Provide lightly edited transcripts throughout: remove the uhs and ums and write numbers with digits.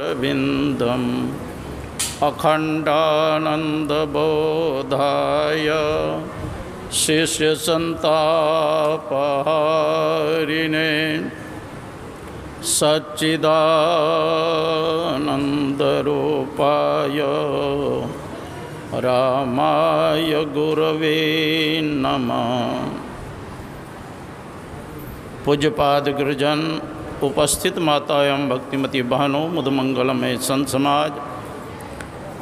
अरविन्दम् अखण्डानन्दबोधाय शिष्यसन्तापहारिणे सच्चिदानन्दरूपाय रामाय गुरवे नमः। पूज्यपाद गुरुजन, उपस्थित माता एवं भक्तिमती बहनों, मुदमंगलमय संत समाज,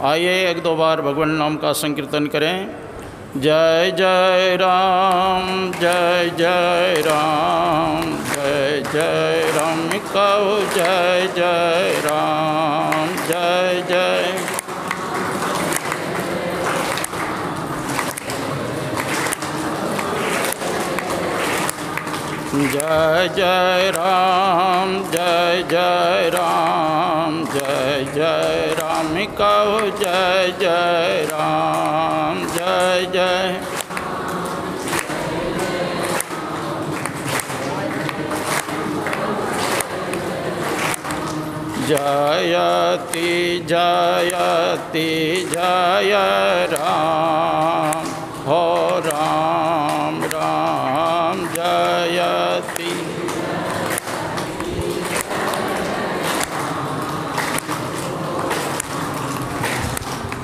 आइए एक दो बार भगवान नाम का संकीर्तन करें। जय जय राम, जय जय राम, जय जय राम कहो जय जय राम, जय जय। जय जय राम, जय जय राम, जय जय राम कहो जय जय राम, जय जय। जयति जयति जय राम, हो राम राम जयति।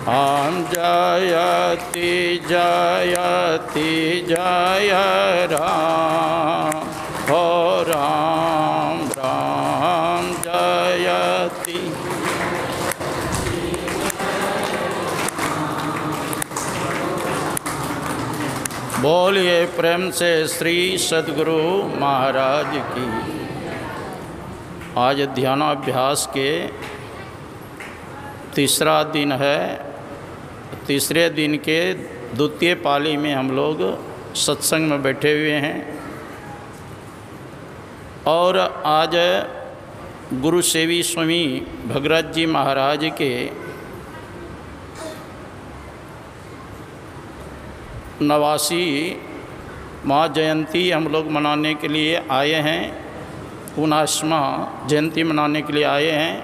हम जयति जयति जय राम, हो राम राम जयति। बोलिए प्रेम से श्री सद्गुरु महाराज की। आज ध्यानाभ्यास के तीसरा दिन है। तीसरे दिन के द्वितीय पाली में हम लोग सत्संग में बैठे हुए हैं और आज गुरु सेवी स्वामी भगरथ जी महाराज के नवासी माँ जयंती हम लोग मनाने के लिए आए हैं, 19वां जयंती मनाने के लिए आए हैं।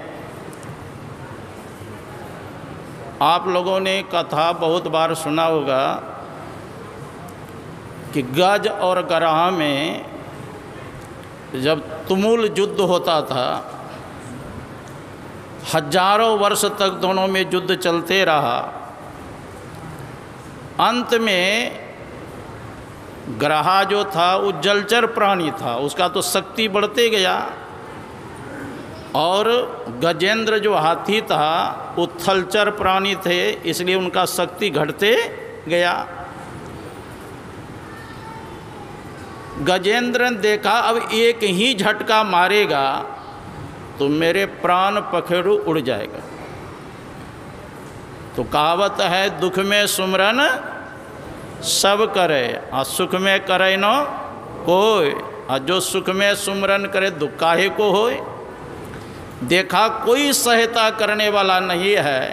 आप लोगों ने कथा बहुत बार सुना होगा कि गज और गराह में जब तुमुल युद्ध होता था, हजारों वर्ष तक दोनों में युद्ध चलते रहा। अंत में ग्रहा जो था वो जलचर प्राणी था, उसका तो शक्ति बढ़ते गया और गजेंद्र जो हाथी था वो थलचर प्राणी थे, इसलिए उनका शक्ति घटते गया। गजेंद्र ने देखा अब एक ही झटका मारेगा तो मेरे प्राण पखेरु उड़ जाएगा। तो कहावत है दुख में सुमरन सब करे और सुख में करे न कोई, और जो सुख में सुमरन करे दुख काहे को होए। देखा कोई सहायता करने वाला नहीं है।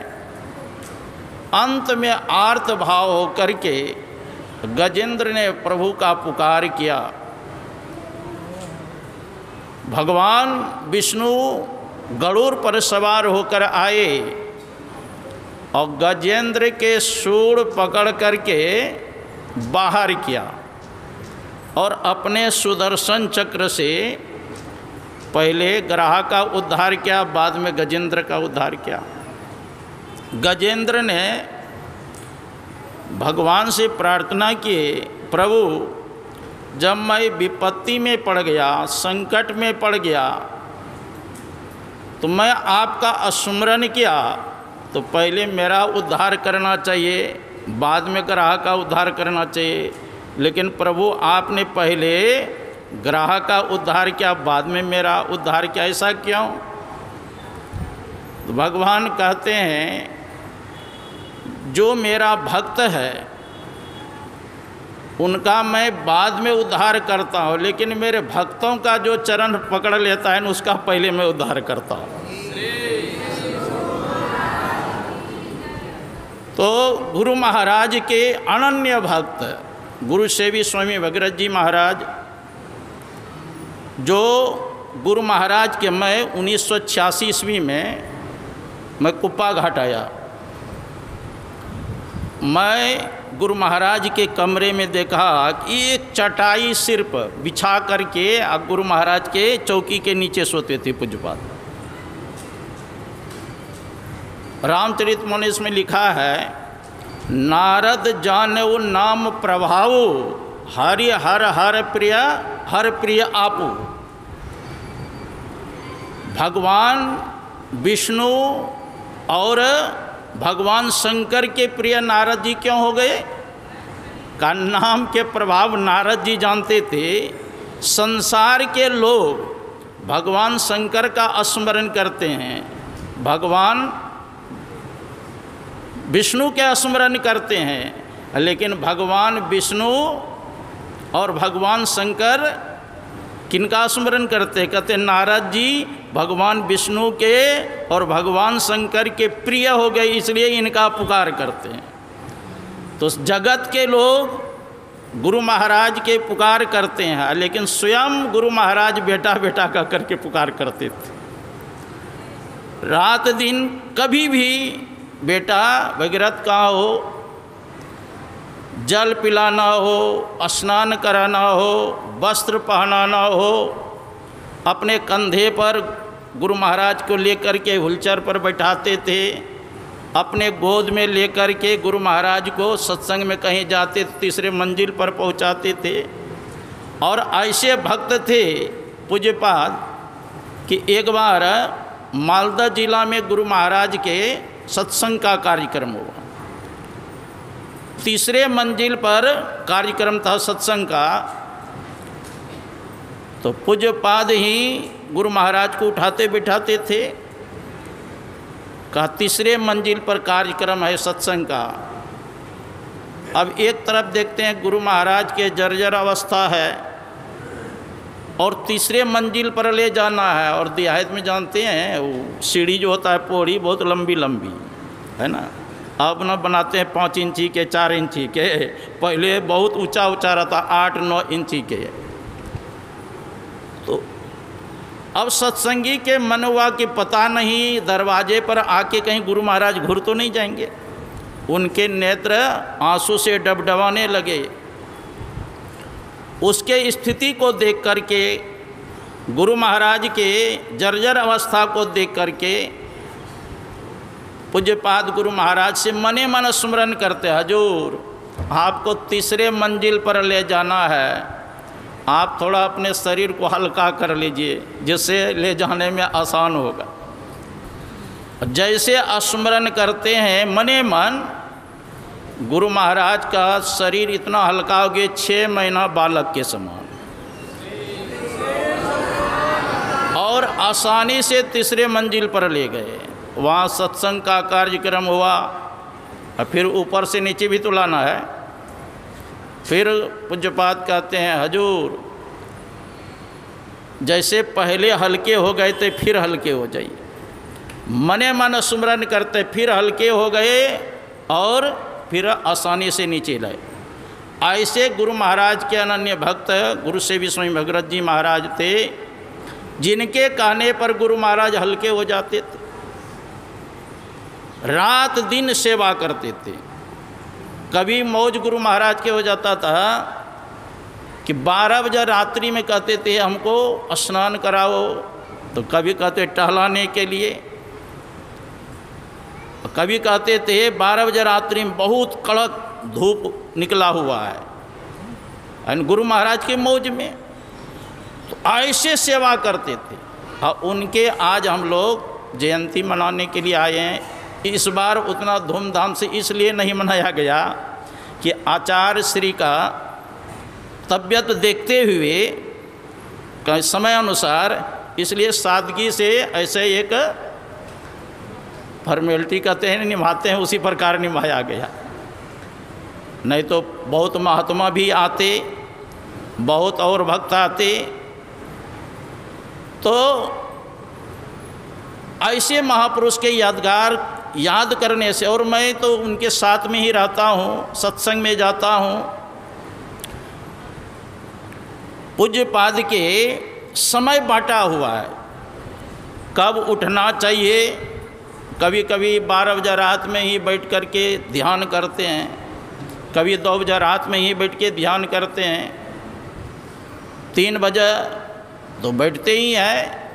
अंत में आर्त भाव होकर के गजेंद्र ने प्रभु का पुकार किया। भगवान विष्णु गरुड़ पर सवार होकर आए और गजेंद्र के सूंड पकड़ करके बाहर किया और अपने सुदर्शन चक्र से पहले ग्रह का उद्धार किया, बाद में गजेंद्र का उद्धार किया। गजेंद्र ने भगवान से प्रार्थना की, प्रभु जब मैं विपत्ति में पड़ गया, संकट में पड़ गया, तो मैं आपका स्मरण किया तो पहले मेरा उद्धार करना चाहिए, बाद में ग्रह का उद्धार करना चाहिए। लेकिन प्रभु आपने पहले ग्रह का उद्धार किया, बाद में मेरा उद्धार किया, ऐसा क्यों? तो भगवान कहते हैं जो मेरा भक्त है उनका मैं बाद में उद्धार करता हूँ, लेकिन मेरे भक्तों का जो चरण पकड़ लेता है उसका पहले मैं उद्धार करता हूँ। तो गुरु महाराज के अनन्य भक्त गुरु सेवी स्वामी भगरथ जी महाराज, जो गुरु महाराज के मैं 1986 ईस्वी में मैं कुप्पा घाट आया। मैं गुरु महाराज के कमरे में देखा कि एक चटाई सिर पर बिछा करके गुरु महाराज के चौकी के नीचे सोते थे पूज्यपाद। रामचरितमानस में लिखा है, नारद जानो नाम प्रभावो, हरि हर हर प्रिय आपू। भगवान विष्णु और भगवान शंकर के प्रिय नारद जी क्यों हो गए? का नाम के प्रभाव नारद जी जानते थे। संसार के लोग भगवान शंकर का स्मरण करते हैं, भगवान विष्णु के स्मरण करते हैं, लेकिन भगवान विष्णु और भगवान शंकर किनका स्मरण करते हैं? कहते नारद जी भगवान विष्णु के और भगवान शंकर के प्रिय हो गए, इसलिए इनका पुकार करते हैं। तो जगत के लोग गुरु महाराज के पुकार करते हैं, लेकिन स्वयं गुरु महाराज बेटा बेटा कह करके पुकार करते थे। रात दिन कभी भी बेटा भगीरथ कहाँ हो, जल पिलाना हो, स्नान कराना हो, वस्त्र पहनाना हो, अपने कंधे पर गुरु महाराज को लेकर के व्हीलचेयर पर बैठाते थे, अपने गोद में लेकर के गुरु महाराज को सत्संग में कहीं जाते तीसरे मंजिल पर पहुंचाते थे। और ऐसे भक्त थे पूज्यपाद कि एक बार मालदा जिला में गुरु महाराज के सत्संग का कार्यक्रम हुआ। तीसरे मंजिल पर कार्यक्रम था सत्संग का, तो पूज्यपाद ही गुरु महाराज को उठाते बिठाते थे। कहा तीसरे मंजिल पर कार्यक्रम है सत्संग का। अब एक तरफ देखते हैं गुरु महाराज के जर्जर अवस्था है और तीसरे मंजिल पर ले जाना है, और देहात में जानते हैं वो सीढ़ी जो होता है पौड़ी बहुत लंबी लंबी है ना। अब न बनाते हैं 5 इंची के 4 इंची के, पहले बहुत ऊंचा ऊंचा रहता 8-9 इंची के। तो अब सत्संगी के मन हुआ कि पता नहीं दरवाजे पर आके कहीं गुरु महाराज घुर तो नहीं जाएंगे। उनके नेत्र आंसू से डबडबाने लगे। उसके स्थिति को देख करके, गुरु महाराज के जर्जर अवस्था को देख करके पूज्यपाद गुरु महाराज से मने मन स्मरण करते, हजूर आपको तीसरे मंजिल पर ले जाना है, आप थोड़ा अपने शरीर को हल्का कर लीजिए जिससे ले जाने में आसान होगा। जैसे स्मरण करते हैं मने मन, गुरु महाराज का शरीर इतना हल्का हो गया 6 महीना बालक के समान, और आसानी से तीसरे मंजिल पर ले गए। वहाँ सत्संग का कार्यक्रम हुआ, और फिर ऊपर से नीचे भी तो लाना है। फिर पूज्यपाद कहते हैं, हजूर जैसे पहले हल्के हो गए थे फिर हल्के हो जाइए। मने मन स्मरण करते फिर हल्के हो गए और फिर आसानी से नीचे लाए। ऐसे गुरु महाराज के अनन्य भक्त गुरु सेवी स्वामी भगीरथ जी महाराज थे, जिनके कहने पर गुरु महाराज हल्के हो जाते थे। रात दिन सेवा करते थे। कभी मौज गुरु महाराज के हो जाता था कि 12 बजे रात्रि में कहते थे हमको स्नान कराओ, तो कभी कहते टहलाने के लिए, कभी कहते थे 12 बजे रात्रि में बहुत कड़क धूप निकला हुआ है गुरु महाराज के मौज में। तो ऐसे सेवा करते थे। और उनके आज हम लोग जयंती मनाने के लिए आए हैं। इस बार उतना धूमधाम से इसलिए नहीं मनाया गया कि आचार्य श्री का तबीयत देखते हुए समय अनुसार, इसलिए सादगी से ऐसे एक फॉर्मेलिटी कहते हैं निभाते हैं, उसी प्रकार निभाया गया। नहीं तो बहुत महात्मा भी आते, बहुत और भक्त आते। तो ऐसे महापुरुष के यादगार याद करने से, और मैं तो उनके साथ में ही रहता हूँ, सत्संग में जाता हूँ। पूज्यपाद के समय बांटा हुआ है, कब उठना चाहिए, कभी कभी 12 बजे रात में ही बैठ कर के ध्यान करते हैं, कभी 2 बजे रात में ही बैठ के ध्यान करते हैं, 3 बजे तो बैठते ही हैं।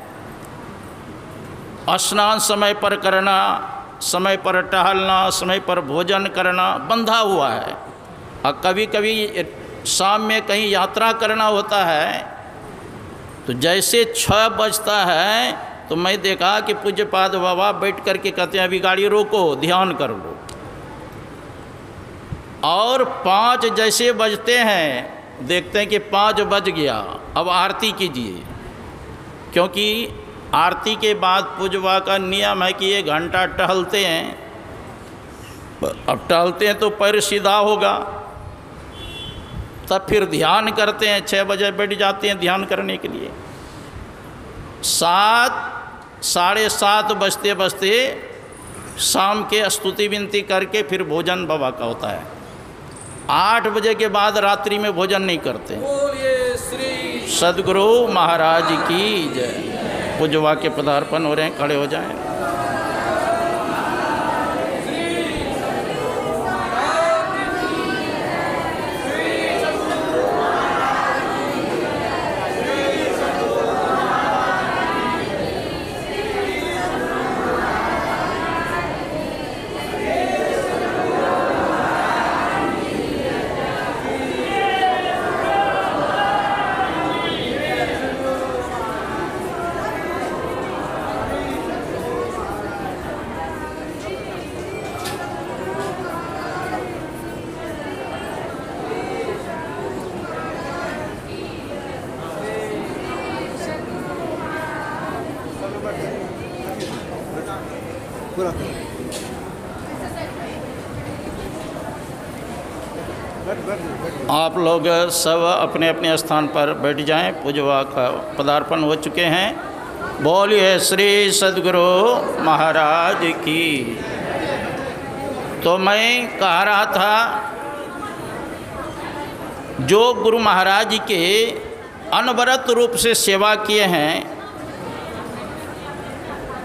स्नान समय पर करना, समय पर टहलना, समय पर भोजन करना बंधा हुआ है। और कभी कभी शाम में कहीं यात्रा करना होता है तो जैसे 6 बजता है तो मैं देखा कि पूज्यपाद बाबा बैठ कर के कहते हैं अभी गाड़ी रोको, ध्यान कर लो। और 5 जैसे बजते हैं देखते हैं कि 5 बज गया, अब आरती कीजिए। क्योंकि आरती के बाद पूजवा का नियम है कि 1 घंटा टहलते हैं। अब टहलते हैं तो पैर सीधा होगा, तब फिर ध्यान करते हैं। 6 बजे बैठ जाते हैं ध्यान करने के लिए। 7 साढ़े 7 बजते बजते शाम के स्तुति विनती करके फिर भोजन बाबा का होता है। 8 बजे के बाद रात्रि में भोजन नहीं करते। सद्गुरु महाराज की जय। पूजवा के पदार्पण हो रहे हैं, खड़े हो जाएं। आप लोग सब अपने अपने स्थान पर बैठ जाएं। पूजवा का पदार्पण हो चुके हैं। बोलिए श्री सद्गुरु महाराज की। तो मैं कह रहा था, जो गुरु महाराज जी के अनवरत रूप से सेवा किए हैं,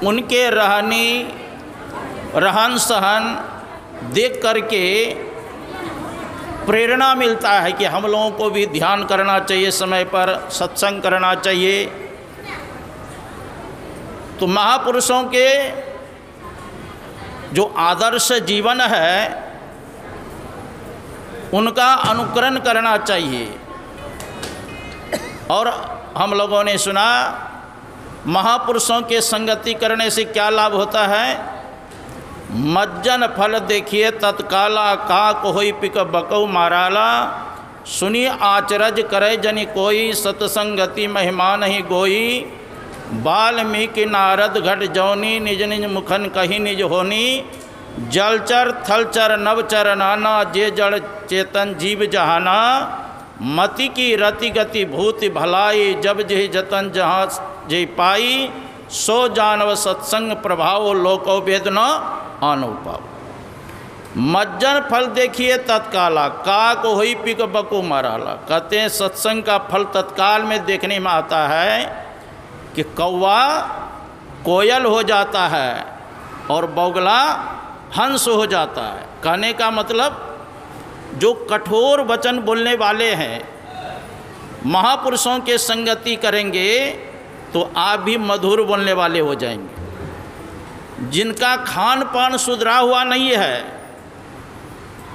उनके रहन सहन देख करके प्रेरणा मिलता है कि हम लोगों को भी ध्यान करना चाहिए, समय पर सत्संग करना चाहिए। तो महापुरुषों के जो आदर्श जीवन है उनका अनुकरण करना चाहिए। और हम लोगों ने सुना महापुरुषों के संगति करने से क्या लाभ होता है। मज्जन फल देखिए तत्काला, काक होई पिक बकौ माराला। सुनी आचरज करे जनि कोई, सतसंगति महिमा नहीं गोई। वाल्मीकि नारद घट जौनी, निज निज मुखन कही निज होनी। जलचर थलचर नवचर नाना, जे जड़ चेतन जीव जहाना। मति की रति गति भूति भलाई, जब जे जतन जहाँ जे पाई। सो जानव सत्संग प्रभाव, लोको वेद न आनो पाओ। मज्जन फल देखिए तत्काला, काक होई पिक बको माराला। कहते हैं सत्संग का फल तत्काल में देखने में आता है कि कौवा कोयल हो जाता है और बौगला हंस हो जाता है। कहने का मतलब जो कठोर वचन बोलने वाले हैं, महापुरुषों के संगति करेंगे तो आप भी मधुर बोलने वाले हो जाएंगे। जिनका खान पान सुधरा हुआ नहीं है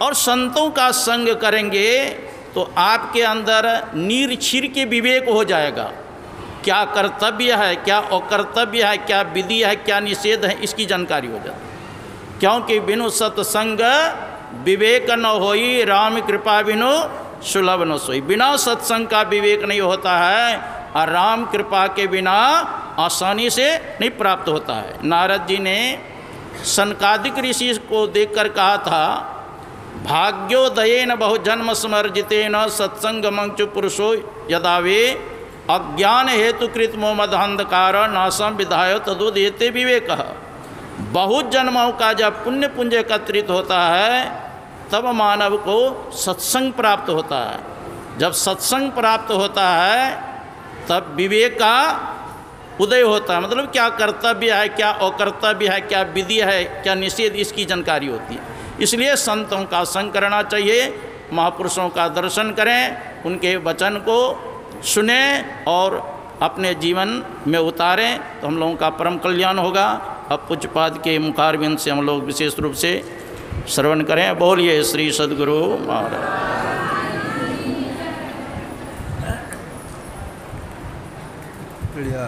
और संतों का संग करेंगे तो आपके अंदर नीरछीर के विवेक हो जाएगा। क्या कर्तव्य है, क्या अकर्तव्य है, क्या विधि है, क्या निषेध है, इसकी जानकारी हो जाती। क्योंकि बिनु सत्संग विवेक न होई, राम कृपा बिनु सुलभ न सोई। बिना सत्संग का विवेक नहीं होता है और राम कृपा के बिना आसानी से नहीं प्राप्त होता है। नारद जी ने सनकादिक ऋषि को देखकर कहा था, भाग्योदयेन बहुजन्म समर्जितेन सत्संग मंचु पुरुषो यदावे। अज्ञान हेतु कृत मोमदंधकार नाशम विधाय तदुदेते विवेक। बहुत जन्मों का जब पुण्य पुंज एकत्रित होता है तब मानव को सत्संग प्राप्त होता है। जब सत्संग प्राप्त होता है तब विवेक का उदय होता है, मतलब क्या कर्तव्य है, क्या अकर्तव्य है, क्या विधि है, क्या निषेध, इसकी जानकारी होती है। इसलिए संतों का संग करना चाहिए, महापुरुषों का दर्शन करें, उनके वचन को सुने और अपने जीवन में उतारें, तो हम लोगों का परम कल्याण होगा। अब पूज्यपाद के मुखारबिंद से हम लोग विशेष रूप से श्रवण करें। बोलिए श्री सद्गुरु महाराज। बढ़िया।